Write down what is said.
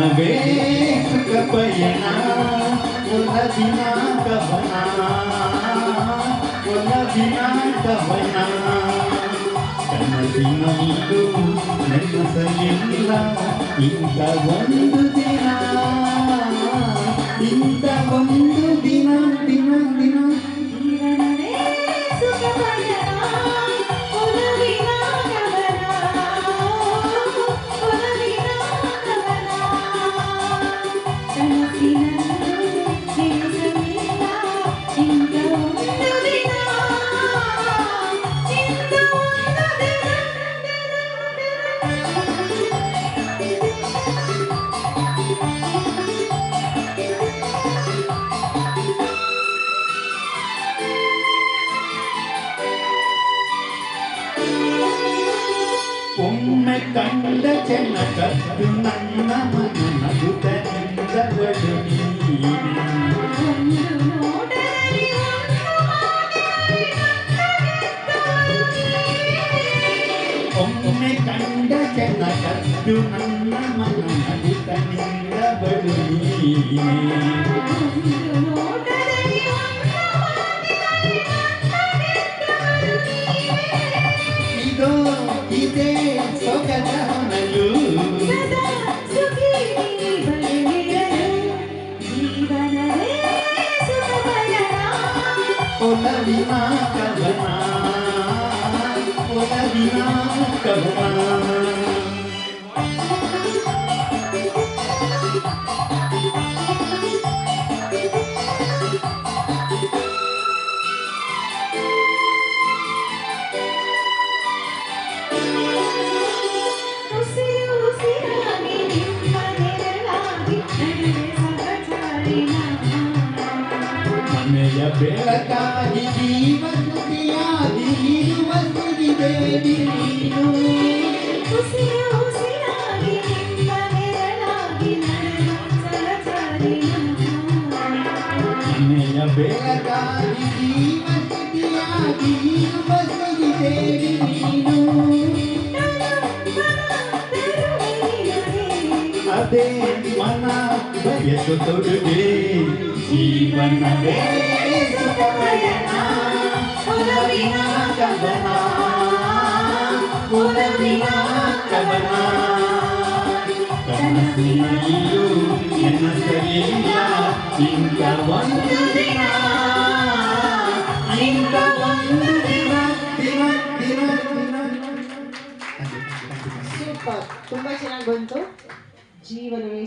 ಮನವೇ ಸುಖ ಪಯಣ ಒಲವಿನ ಕವನ ಒಲವಿನ ಕವನ ಕನಸಿನಲ್ಲೂ ನೆನಸಲಿಲ್ಲ ಇಂಥ ಒಂದು ದಿನ ಇಂಥ ಒಂದು ದಿನ ದಿನ ದಿನ ಒಮ್ಮೆ ಕಂಡ ಚೆನ್ನಕದ್ದು ನನ್ನ ಮನದುತನಿಂದ ಬಡುನಿ ಒಮ್ಮೆ ಕಂಡ ಚೆನ್ನಕದ್ದು ನನ್ನ ಮನದುತನಿಂದ ಬಡುನಿ ಇದೇ ಸೊಗದ ಹೊನಲು ಒಲವಿನ ಕವನ ಒಲವಿನ ಕವನ ಮನೆಯ ಬೆಳಕಾಗಿ ಜೀವನದಿಯಾಗಿ ಇರುವ ಸಿರಿದೇವಿ ನೀನು ಮನೆಯ ಬೆಳಕಾಗಿ ಜೀವನದಿಯಾಗಿ ಇರುವ ಸಿರಿದೇವಿ ನೀನು ಅದೇ ಮನ ಬಯಸು ತೊಡುಗೆ ಜೀವನವೇ ಸುಖ ಪಯಣ ಒಲವಿನ ಕವನ ಒಲವಿನ ಕವನ ಕನಸಿನಲ್ಲೂ ನೆನಸಲಿಲ್ಲ ಇಂಥ ಒಂದು ದಿನ ಇಂಥ ಒಂದು ದಿನ ದಿನ ದಿನ ದಿನ. ಸೂಪರ್, ತುಂಬಾ ಚೆನ್ನಾಗಿ ಬಂತು. ಜೀವನವೇ